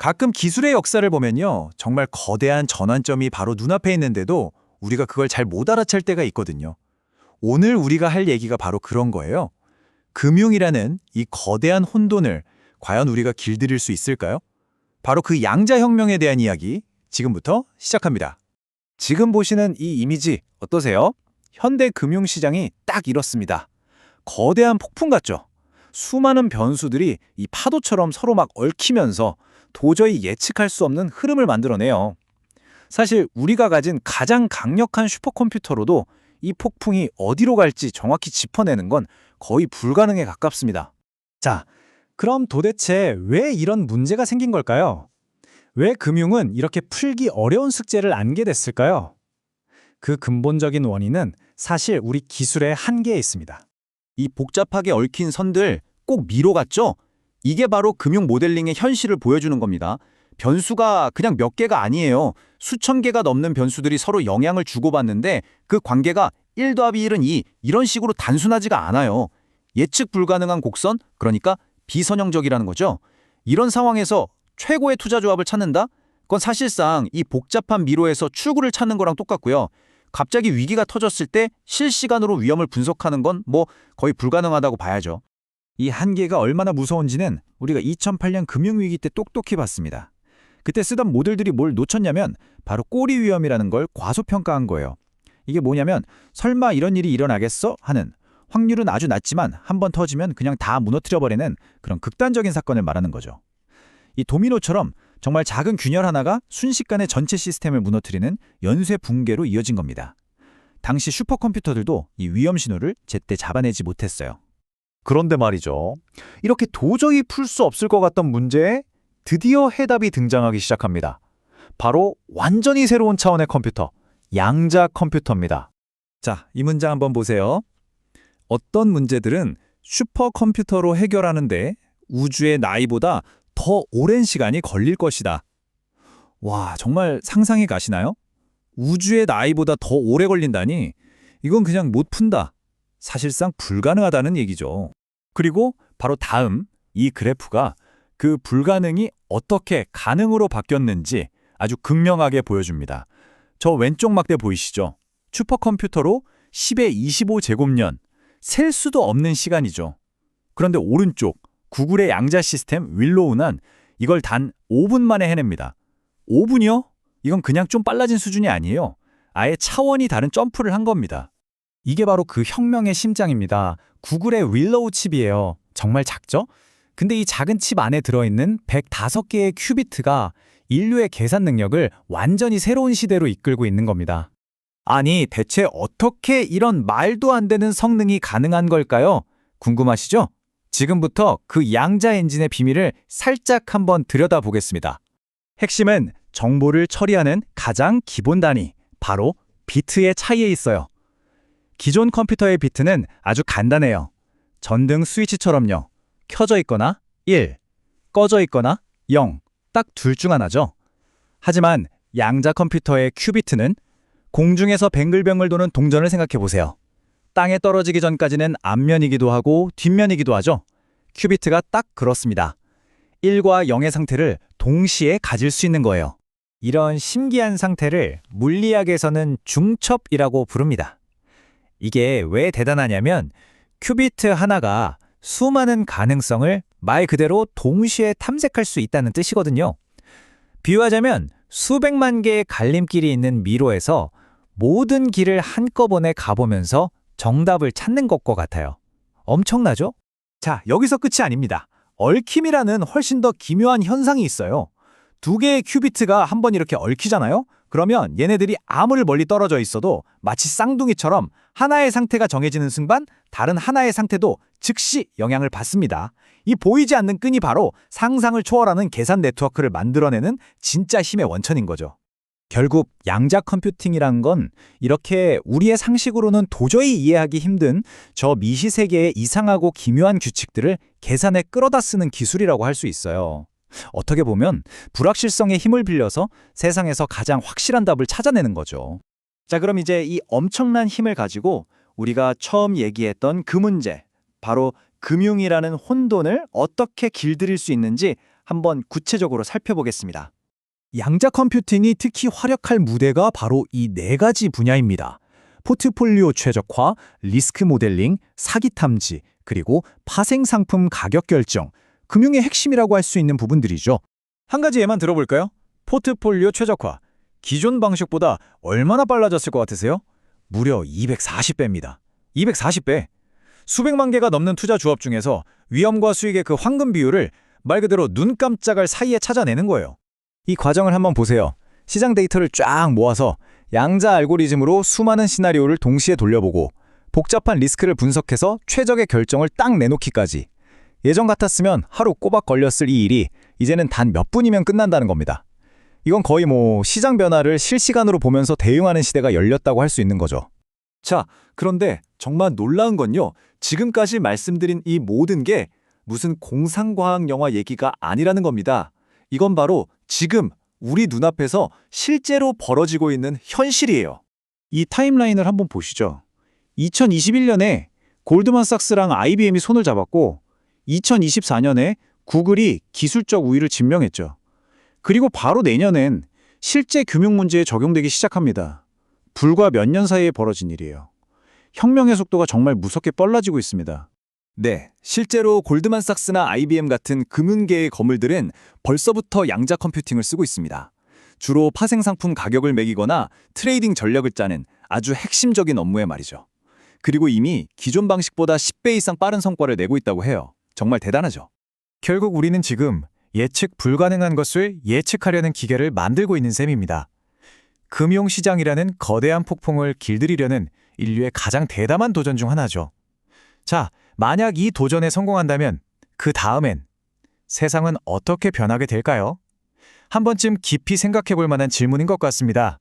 가끔 기술의 역사를 보면요. 정말 거대한 전환점이 바로 눈앞에 있는데도 우리가 그걸 잘 못 알아챌 때가 있거든요. 오늘 우리가 할 얘기가 바로 그런 거예요. 금융이라는 이 거대한 혼돈을 과연 우리가 길들일 수 있을까요? 바로 그 양자혁명에 대한 이야기 지금부터 시작합니다. 지금 보시는 이 이미지 어떠세요? 현대 금융시장이 딱 이렇습니다. 거대한 폭풍 같죠? 수많은 변수들이 이 파도처럼 서로 막 얽히면서 도저히 예측할 수 없는 흐름을 만들어내요. 사실 우리가 가진 가장 강력한 슈퍼컴퓨터로도 이 폭풍이 어디로 갈지 정확히 짚어내는 건 거의 불가능에 가깝습니다. 자, 그럼 도대체 왜 이런 문제가 생긴 걸까요? 왜 금융은 이렇게 풀기 어려운 숙제를 안게 됐을까요? 그 근본적인 원인은 사실 우리 기술의 한계에 있습니다. 이 복잡하게 얽힌 선들 꼭 미로 같죠? 이게 바로 금융 모델링의 현실을 보여주는 겁니다. 변수가 그냥 몇 개가 아니에요. 수천 개가 넘는 변수들이 서로 영향을 주고받는데 그 관계가 1 더하기 1은 2 이런 식으로 단순하지가 않아요. 예측 불가능한 곡선, 그러니까 비선형적이라는 거죠. 이런 상황에서 최고의 투자 조합을 찾는다? 그건 사실상 이 복잡한 미로에서 출구를 찾는 거랑 똑같고요. 갑자기 위기가 터졌을 때 실시간으로 위험을 분석하는 건 거의 불가능하다고 봐야죠. 이 한계가 얼마나 무서운지는 우리가 2008년 금융위기 때 똑똑히 봤습니다. 그때 쓰던 모델들이 뭘 놓쳤냐면 바로 꼬리 위험이라는 걸 과소평가한 거예요. 이게 뭐냐면 설마 이런 일이 일어나겠어? 하는 확률은 아주 낮지만 한 번 터지면 그냥 다 무너뜨려버리는 그런 극단적인 사건을 말하는 거죠. 이 도미노처럼 정말 작은 균열 하나가 순식간에 전체 시스템을 무너뜨리는 연쇄 붕괴로 이어진 겁니다. 당시 슈퍼컴퓨터들도 이 위험 신호를 제때 잡아내지 못했어요. 그런데 말이죠. 이렇게 도저히 풀 수 없을 것 같던 문제에 드디어 해답이 등장하기 시작합니다. 바로 완전히 새로운 차원의 컴퓨터, 양자 컴퓨터입니다. 자, 이 문장 한번 보세요. 어떤 문제들은 슈퍼컴퓨터로 해결하는데 우주의 나이보다 더 오랜 시간이 걸릴 것이다. 와, 정말 상상이 가시나요? 우주의 나이보다 더 오래 걸린다니 이건 그냥 못 푼다. 사실상 불가능하다는 얘기죠. 그리고 바로 다음 이 그래프가 그 불가능이 어떻게 가능으로 바뀌었는지 아주 극명하게 보여줍니다. 저 왼쪽 막대 보이시죠? 슈퍼컴퓨터로 10의 25제곱년, 셀 수도 없는 시간이죠. 그런데 오른쪽 구글의 양자 시스템 윌로우는 이걸 단 5분 만에 해냅니다. 5분이요? 이건 그냥 좀 빨라진 수준이 아니에요. 아예 차원이 다른 점프를 한 겁니다. 이게 바로 그 혁명의 심장입니다. 구글의 윌로우 칩이에요. 정말 작죠? 근데 이 작은 칩 안에 들어있는 105개의 큐비트가 인류의 계산 능력을 완전히 새로운 시대로 이끌고 있는 겁니다. 아니, 대체 어떻게 이런 말도 안 되는 성능이 가능한 걸까요? 궁금하시죠? 지금부터 그 양자 엔진의 비밀을 살짝 한번 들여다보겠습니다. 핵심은 정보를 처리하는 가장 기본 단위, 바로 비트의 차이에 있어요. 기존 컴퓨터의 비트는 아주 간단해요. 전등 스위치처럼요. 켜져 있거나 1, 꺼져 있거나 0, 딱 둘 중 하나죠. 하지만 양자 컴퓨터의 큐비트는 공중에서 뱅글뱅글 도는 동전을 생각해 보세요. 땅에 떨어지기 전까지는 앞면이기도 하고 뒷면이기도 하죠. 큐비트가 딱 그렇습니다. 1과 0의 상태를 동시에 가질 수 있는 거예요. 이런 신기한 상태를 물리학에서는 중첩이라고 부릅니다. 이게 왜 대단하냐면 큐비트 하나가 수많은 가능성을 말 그대로 동시에 탐색할 수 있다는 뜻이거든요. 비유하자면 수백만 개의 갈림길이 있는 미로에서 모든 길을 한꺼번에 가보면서 정답을 찾는 것과 같아요. 엄청나죠? 자, 여기서 끝이 아닙니다. 얽힘이라는 훨씬 더 기묘한 현상이 있어요. 두 개의 큐비트가 한번 이렇게 얽히잖아요? 그러면 얘네들이 아무리 멀리 떨어져 있어도 마치 쌍둥이처럼 하나의 상태가 정해지는 순간 다른 하나의 상태도 즉시 영향을 받습니다. 이 보이지 않는 끈이 바로 상상을 초월하는 계산 네트워크를 만들어내는 진짜 힘의 원천인 거죠. 결국 양자 컴퓨팅이란 건 이렇게 우리의 상식으로는 도저히 이해하기 힘든 저 미시세계의 이상하고 기묘한 규칙들을 계산에 끌어다 쓰는 기술이라고 할 수 있어요. 어떻게 보면 불확실성의 힘을 빌려서 세상에서 가장 확실한 답을 찾아내는 거죠. 자, 그럼 이제 이 엄청난 힘을 가지고 우리가 처음 얘기했던 그 문제, 바로 금융이라는 혼돈을 어떻게 길들일 수 있는지 한번 구체적으로 살펴보겠습니다. 양자 컴퓨팅이 특히 활약할 무대가 바로 이 네 가지 분야입니다. 포트폴리오 최적화, 리스크 모델링, 사기 탐지, 그리고 파생 상품 가격 결정, 금융의 핵심이라고 할 수 있는 부분들이죠. 한 가지 예만 들어볼까요? 포트폴리오 최적화. 기존 방식보다 얼마나 빨라졌을 것 같으세요? 무려 240배입니다. 240배. 수백만 개가 넘는 투자 조합 중에서 위험과 수익의 그 황금 비율을 말 그대로 눈 깜짝할 사이에 찾아내는 거예요. 이 과정을 한번 보세요. 시장 데이터를 쫙 모아서 양자 알고리즘으로 수많은 시나리오를 동시에 돌려보고 복잡한 리스크를 분석해서 최적의 결정을 딱 내놓기까지. 예전 같았으면 하루 꼬박 걸렸을 이 일이 이제는 단 몇 분이면 끝난다는 겁니다. 이건 거의 시장 변화를 실시간으로 보면서 대응하는 시대가 열렸다고 할 수 있는 거죠. 자, 그런데 정말 놀라운 건요. 지금까지 말씀드린 이 모든 게 무슨 공상과학 영화 얘기가 아니라는 겁니다. 이건 바로 지금 우리 눈앞에서 실제로 벌어지고 있는 현실이에요. 이 타임라인을 한번 보시죠. 2021년에 골드만삭스랑 IBM이 손을 잡았고 2024년에 구글이 기술적 우위를 증명했죠. 그리고 바로 내년엔 실제 금융 문제에 적용되기 시작합니다. 불과 몇 년 사이에 벌어진 일이에요. 혁명의 속도가 정말 무섭게 빨라지고 있습니다. 네, 실제로 골드만삭스나 IBM 같은 금융계의 거물들은 벌써부터 양자 컴퓨팅을 쓰고 있습니다. 주로 파생 상품 가격을 매기거나 트레이딩 전략을 짜는 아주 핵심적인 업무에 말이죠. 그리고 이미 기존 방식보다 10배 이상 빠른 성과를 내고 있다고 해요. 정말 대단하죠. 결국 우리는 지금 예측 불가능한 것을 예측하려는 기계를 만들고 있는 셈입니다. 금융시장이라는 거대한 폭풍을 길들이려는 인류의 가장 대담한 도전 중 하나죠. 자, 만약 이 도전에 성공한다면 그 다음엔 세상은 어떻게 변하게 될까요? 한 번쯤 깊이 생각해 볼 만한 질문인 것 같습니다.